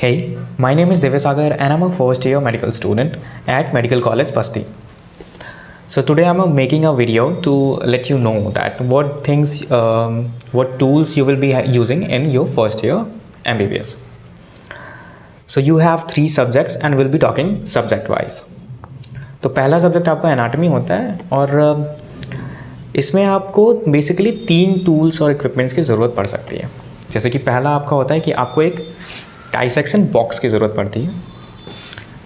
Hey, my name is Devasagar and I'm a first year medical student at Medical College Basti. So today I'm making a video to let you know that what things, what tools you will be using in your first year MBBS. So you have 3 subjects and we'll be talking subject wise. तो पहला subject आपका anatomy होता है और इसमें आपको basically 3 tools और equipments की ज़रूरत पड़ सकती है. जैसे कि पहला आपका होता है कि आपको एक डाइसेक्शन बॉक्स की ज़रूरत पड़ती है.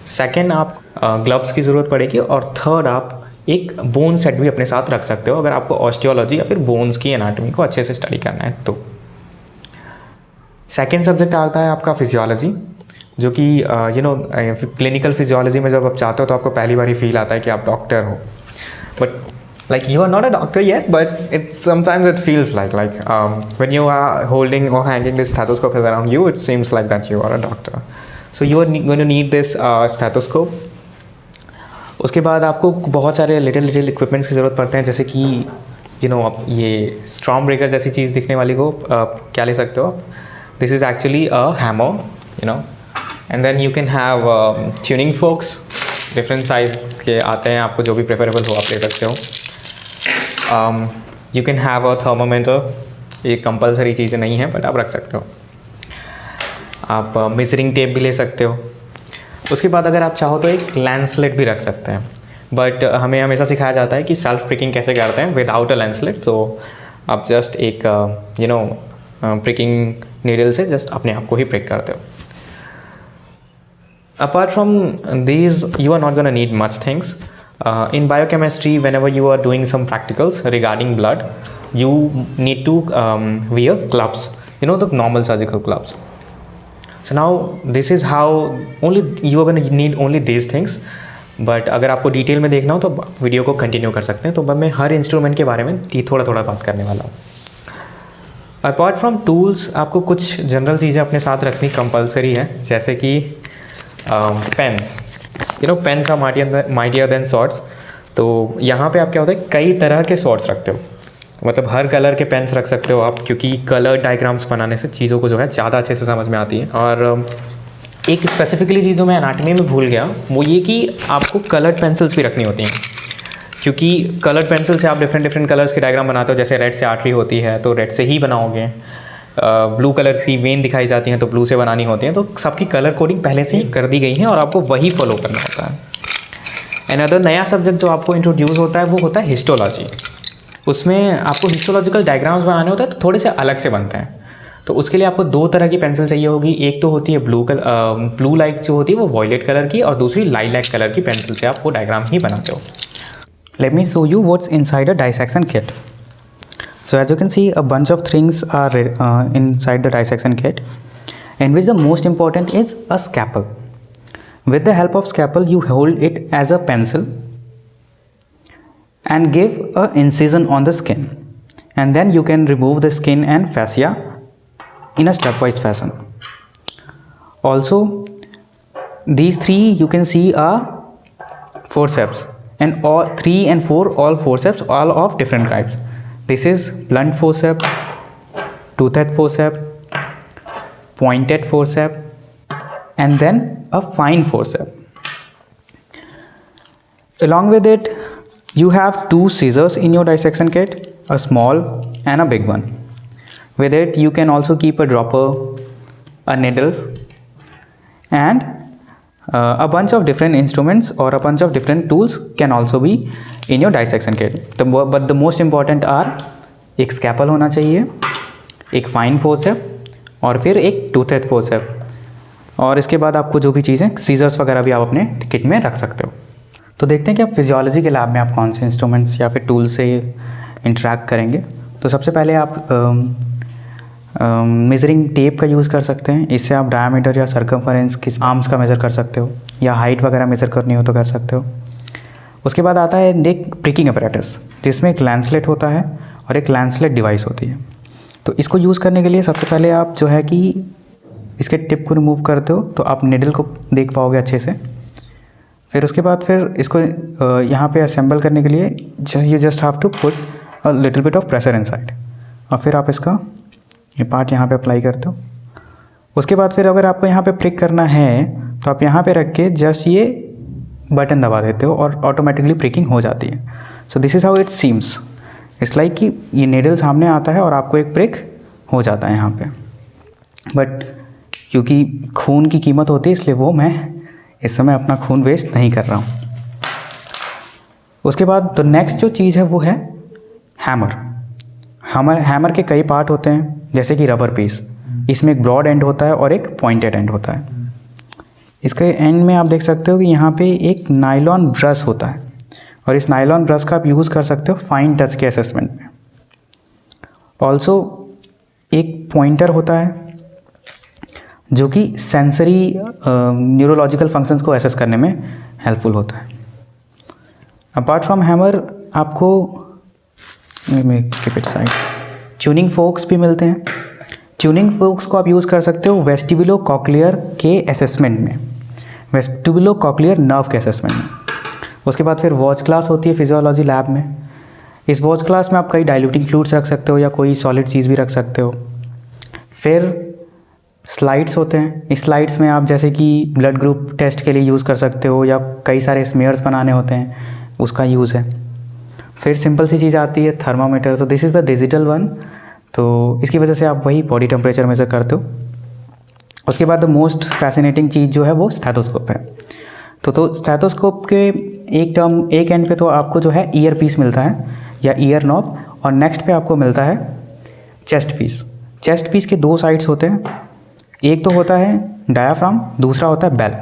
सेकेंड आप ग्लव्स की ज़रूरत पड़ेगी और थर्ड आप एक बोन सेट भी अपने साथ रख सकते हो अगर आपको ऑस्टियोलॉजी या फिर बोन्स की एनाटॉमी को अच्छे से स्टडी करना है तो. सेकेंड सब्जेक्ट आता है आपका फिजियोलॉजी, जो कि क्लिनिकल फिजियोलॉजी में जब आप चाहते हो तो आपको पहली बार ही फील आता है कि आप डॉक्टर हो. But like you are not a doctor yet, but sometimes it feels like when you are holding or hanging this stethoscope around you, it seems like that you are a doctor. So you are going to need this stethoscope. उसके बाद आपको बहुत सारे little equipments की ज़रूरत पड़ते हैं, जैसे कि आप ये स्ट्रॉम ब्रेकर जैसी चीज़ दिखने वाली को क्या ले सकते हो आप. This is actually a hammer, and then you can have tuning forks. Different size के आते हैं, आपको जो भी प्रेफरेबल हो आप ले सकते हो. You can have a thermometer. ये कंपलसरी चीज़ें नहीं है बट आप रख सकते हो. आप मेजरिंग टेप भी ले सकते हो. उसके बाद अगर आप चाहो तो एक लेंसलेट भी रख सकते हैं, बट हमें हमेशा सिखाया जाता है कि सेल्फ प्रिकिंग कैसे करते हैं विदाउट अ लेंसलेट. तो आप जस्ट एक प्रिकिंग नीडल से जस्ट अपने आप को ही प्रिक करते हो. Apart from these, you are not going to need much things. In biochemistry, whenever you are doing some practicals regarding blood, you need to wear gloves, the normal surgical gloves. So now this is how only you are going to need only these things. But अगर आपको detail में देखना हो तो video को continue कर सकते हैं. तो मैं हर इंस्ट्रूमेंट के बारे में थोड़ा बात करने वाला हूँ. अपार्ट फ्रॉम टूल्स, आपको कुछ जनरल चीज़ें अपने साथ रखनी कंपलसरी है, जैसे कि pens. Pens are mightier than swords. तो यहाँ पे आप क्या होता है, कई तरह के सॉर्ट्स रखते हो, मतलब हर कलर के पेन्स रख सकते हो आप, क्योंकि कलर डायग्राम्स बनाने से चीज़ों को जो है ज़्यादा अच्छे से समझ में आती है. और एक स्पेसिफिकली चीज़ जो मैं एनाटॉमी में भूल गया वो ये कि आपको कलर्ड पेंसिल्स भी रखनी होती हैं, क्योंकि कलर्ड पेंसिल से आप डिफरेंट कलर्स के डायग्राम बनाते हो. जैसे रेड से आर्टरी होती है तो रेड से ही बनाओगे. ब्लू कलर की वेन दिखाई जाती हैं तो ब्लू से बनानी होती हैं. तो सबकी कलर कोडिंग पहले से ही कर दी गई है और आपको वही फॉलो करना होता है. अनदर नया सब्जेक्ट जो आपको इंट्रोड्यूस होता है वो होता है हिस्टोलॉजी. उसमें आपको हिस्टोलॉजिकल डायग्राम्स बनाने होते हैं, तो थोड़े से अलग से बनते हैं. तो उसके लिए आपको 2 तरह की पेंसिल चाहिए होगी. एक तो होती है ब्लू लाइट जो होती है वो वॉयलेट कलर की, और दूसरी लाइलैक कलर की पेंसिल से आप वो डायग्राम ही बनाते हो. Let me show you what's inside a dissection kit. So as you can see, a bunch of things are inside the dissection kit, in which the most important is a scalpel. With the help of scalpel, you hold it as a pencil and give a incision on the skin, and then you can remove the skin and fascia in a stepwise fashion. Also, these 3 you can see are forceps, and all 3 and 4 all forceps, all of different types. This is blunt forceps, toothed forceps, pointed forceps, and then a fine forceps. Along with it, you have 2 scissors in your dissection kit, a small and a big one. With it, you can also keep a dropper, a needle, and a bunch of different instruments or a bunch of different tools can also be in your dissection kit. But the most important are एक स्कैपल होना चाहिए, एक fine forceps और फिर एक toothed forceps. और इसके बाद आपको जो भी चीज़ें सीजर्स वगैरह भी आप अपने किट में रख सकते हो. तो देखते हैं कि आप फिजियोलॉजी के लैब में आप कौन से इंस्ट्रूमेंट्स या फिर टूल्स से इंटरेक्ट करेंगे. तो सबसे पहले आप मेजरिंग टेप का यूज़ कर सकते हैं. इससे आप डायमीटर या सर्कमफरेंस किस आर्म्स का मेज़र कर सकते हो, या हाइट वगैरह मेज़र करनी हो तो कर सकते हो. उसके बाद आता है एक प्रिकिंग अपैरेटस, जिसमें एक लेंसलेट होता है और एक लेंसलेट डिवाइस होती है. तो इसको यूज़ करने के लिए सबसे पहले आप जो है कि इसके टिप को रिमूव करते हो तो आप निडल को देख पाओगे अच्छे से. फिर उसके बाद फिर इसको यहाँ पे असेंबल करने के लिए you just have to put a little bit of pressure inside, और फिर आप इसका ये पार्ट यहाँ पे अप्लाई करते हो उसके बाद फिर अगर आपको यहाँ पे प्रिक करना है तो आप यहाँ पे रख के जस्ट ये बटन दबा देते हो और ऑटोमेटिकली प्रिकिंग हो जाती है। So this is how it seems. It's like कि ये नीडल सामने आता है और आपको एक प्रिक हो जाता है यहाँ पे। बट क्योंकि खून की कीमत होती है इसलिए वो मैं इस समय अपना खून वेस्ट नहीं कर रहा हूँ। उसके बाद तो नेक्स्ट जो चीज़ है वो है हैमर। हैमर के कई पार्ट होते हैं, जैसे कि रबर पीस। इसमें एक ब्रॉड एंड होता है और एक पॉइंटेड एंड होता है। इसके एंड में आप देख सकते हो कि यहाँ पे एक नायलॉन ब्रश होता है और इस नायलॉन ब्रश का आप यूज़ कर सकते हो फाइन टच के असेसमेंट में। ऑल्सो एक पॉइंटर होता है जो कि सेंसरी न्यूरोलॉजिकल फंक्शंस को एसेस करने में हेल्पफुल होता है। अपार्ट फ्रॉम हैमर आपको keep it side tuning forks भी मिलते हैं। ट्यूनिंग फोक्स को आप यूज़ कर सकते हो वेस्टिबुलो कॉक्लियर के असेसमेंट में, वेस्टिबुलो कॉक्लियर नर्व के असेसमेंट में। उसके बाद फिर वॉच क्लास होती है फिजियोलॉजी लैब में। इस वॉच क्लास में आप कई डाइल्यूटिंग फ्लूइड्स रख सकते हो या कोई सॉलिड चीज़ भी रख सकते हो। फिर स्लाइड्स होते हैं। इस स्लाइड्स में आप जैसे कि ब्लड ग्रुप टेस्ट के लिए यूज़ कर सकते हो या कई सारे स्मेयर्स बनाने होते हैं, उसका यूज़ है। फिर सिंपल सी चीज़ आती है थर्मामीटर। तो this is the digital one. तो इसकी वजह से आप वही बॉडी टेम्परेचर मेजर करते हो। उसके बाद द मोस्ट फैसिनेटिंग चीज़ जो है वो स्टेथोस्कोप है। तो स्टेथोस्कोप के एक एंड पे तो आपको जो है ईयर पीस मिलता है या ईयर नॉब, और नेक्स्ट पे आपको मिलता है चेस्ट पीस। चेस्ट पीस के दो साइड्स होते हैं, एक तो होता है डायाफ्राम, दूसरा होता है बेल।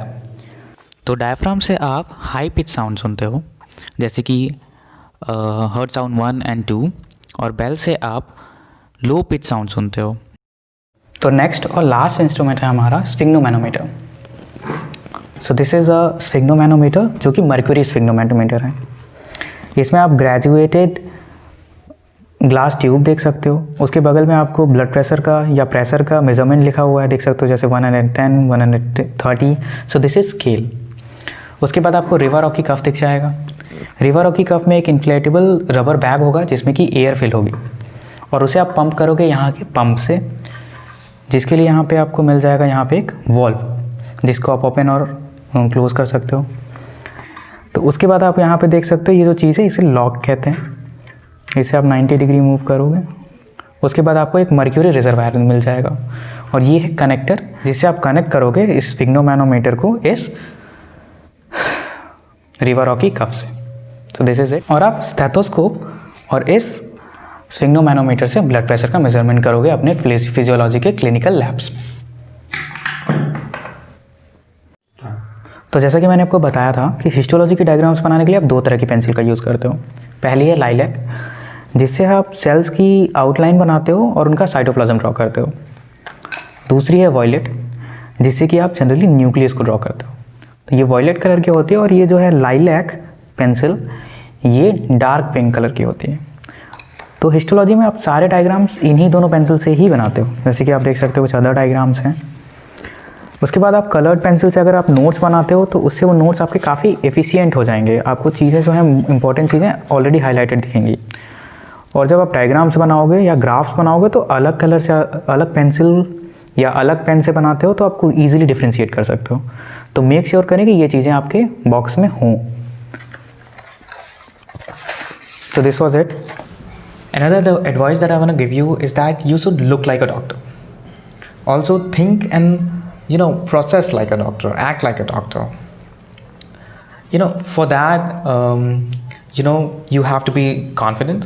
तो डायफ्राम से आप हाई पिच साउंड सुनते हो, जैसे कि हर्ट साउंड 1 और 2, और बेल से आप लो पिच साउंड सुनते हो। तो नेक्स्ट और लास्ट इंस्ट्रूमेंट है हमारा sphygmomanometer. So this is a sphygmomanometer जो कि मर्क्यूरी स्फिग्नोमैनोमीटर है। इसमें आप ग्रेजुएटेड ग्लास ट्यूब देख सकते हो। उसके बगल में आपको ब्लड प्रेशर का या प्रेशर का मेजरमेंट लिखा हुआ है, देख सकते हो, जैसे 110, 130। So this is scale. उसके बाद आपको रिवर रॉकी कफ दिख जाएगा। रिवर रॉकी कफ में एक इन्फ्लेटेबल रबर बैग होगा जिसमें कि एयर फिल होगी और उसे आप पंप करोगे यहाँ के पंप से, जिसके लिए यहाँ पे आपको मिल जाएगा यहाँ पे एक वॉल्व जिसको आप ओपन और क्लोज कर सकते हो। तो उसके बाद आप यहाँ पे देख सकते हो ये जो चीज़ है इसे लॉक कहते हैं। इसे आप 90 डिग्री मूव करोगे, उसके बाद आपको एक मर्क्यूरी रिजर्वायर मिल जाएगा और ये है कनेक्टर जिससे आप कनेक्ट करोगे इस स्फिग्नोमैनोमीटर को इस रिवर रॉकी कफ से। So this is it. और आप स्टेथोस्कोप और इस स्फिग्नोमैनोमीटर से ब्लड प्रेशर का मेजरमेंट करोगे अपने फिजियोलॉजी के क्लिनिकल लैब्स में। तो जैसा कि मैंने आपको बताया था कि हिस्टोलॉजी के डायग्राम्स बनाने के लिए आप दो तरह की पेंसिल का यूज़ करते हो। पहली है लाइलैक, जिससे आप सेल्स की आउटलाइन बनाते हो और उनका साइटोप्लाज्म ड्रॉ करते हो। दूसरी है वॉयलेट, जिससे कि आप जनरली न्यूक्लियस को ड्रॉ करते हो। तो ये वॉयलेट कलर की होती है और ये जो है लाइलैक पेंसिल ये डार्क पिंक कलर की होती है। तो हिस्टोलॉजी में आप सारे डायग्राम्स इन्हीं दोनों पेंसिल से ही बनाते हो, जैसे कि आप देख सकते हो कुछ अदर डायग्राम्स हैं। उसके बाद आप कलर्ड पेंसिल से अगर आप नोट्स बनाते हो तो उससे वो नोट्स आपके काफ़ी एफिशिएंट हो जाएंगे। आपको चीज़ें जो हैं इंपॉर्टेंट चीज़ें ऑलरेडी हाईलाइटेड दिखेंगी। और जब आप डायग्राम्स बनाओगे या ग्राफ्स बनाओगे तो अलग कलर से अलग पेंसिल या अलग पेन से बनाते हो तो आपको ईजिली डिफ्रेंशिएट कर सकते हो। तो मेक श्योर करें कि ये चीज़ें आपके बॉक्स में हों। So this was it. Another advice that I want to give you is that you should look like a doctor. Also think and process like a doctor, act like a doctor. For that you have to be confident.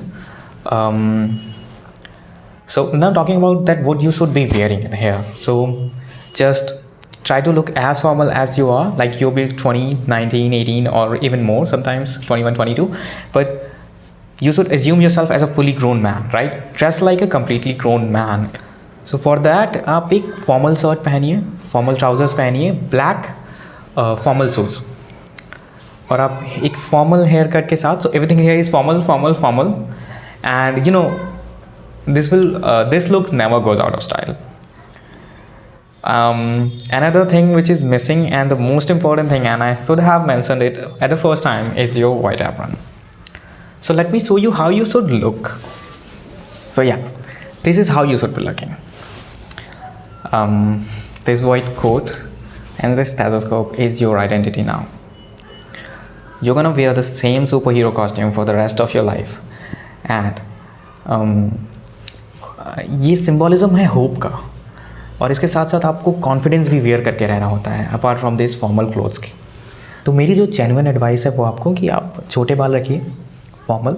So now talking about that, what you should be wearing in here. So just try to look as formal as you are, like you'll be 20, 19, 18 or even more, sometimes 21, 22, but you should assume yourself as a fully grown man, right? Dress like a completely grown man. So for that आप एक formal shirt पहनिए, formal trousers पहनिए, black formal shoes, और आप एक formal haircut के साथ, so everything here is formal, and this look never goes out of style. Another thing which is missing and the most important thing, and I should have mentioned it at the first time, is your white apron. So let me show you how you should look. So yeah, this is how you should be looking. This white coat and this stethoscope is your identity now. You're gonna wear the same superhero costume for the rest of your life. And ये symbolism है hope का, और इसके साथ साथ आपको confidence भी where करके रहना होता है apart from this formal clothes की। तो मेरी जो जेन्युइन एडवाइस है वो आपको कि आप छोटे बाल रखिए, फॉर्मल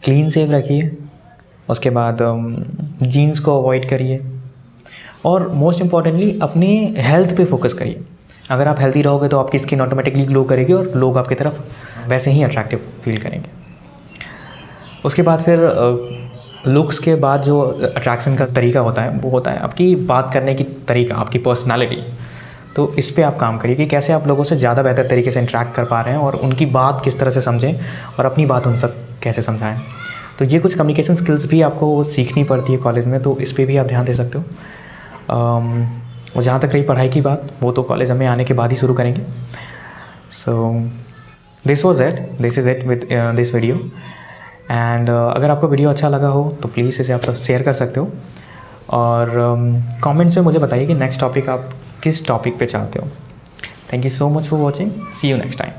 क्लीन शेव रखिए, उसके बाद जीन्स को अवॉइड करिए, और मोस्ट इम्पॉर्टेंटली अपने हेल्थ पे फोकस करिए। अगर आप हेल्दी रहोगे तो आपकी स्किन ऑटोमेटिकली ग्लो करेगी और लोग आपकी तरफ वैसे ही अट्रैक्टिव फील करेंगे। उसके बाद फिर लुक्स के बाद जो अट्रैक्शन का तरीका होता है वो होता है आपकी बात करने की तरीका, आपकी पर्सनालिटी। तो इस पे आप काम करिए कि कैसे आप लोगों से ज़्यादा बेहतर तरीके से इंटरेक्ट कर पा रहे हैं और उनकी बात किस तरह से समझें और अपनी बात उन तक कैसे समझाएं। तो ये कुछ कम्युनिकेशन स्किल्स भी आपको सीखनी पड़ती है कॉलेज में, तो इस पे भी आप ध्यान दे सकते हो। और जहाँ तक रही पढ़ाई की बात, वो तो कॉलेज हमें आने के बाद ही शुरू करेंगे। So this is it with this video. And अगर आपको वीडियो अच्छा लगा हो तो प्लीज़ इसे आप सब शेयर कर सकते हो, और कमेंट्स में मुझे बताइए कि नेक्स्ट टॉपिक आप किस टॉपिक पे चाहते हो। Thank you so much for watching, see you next time.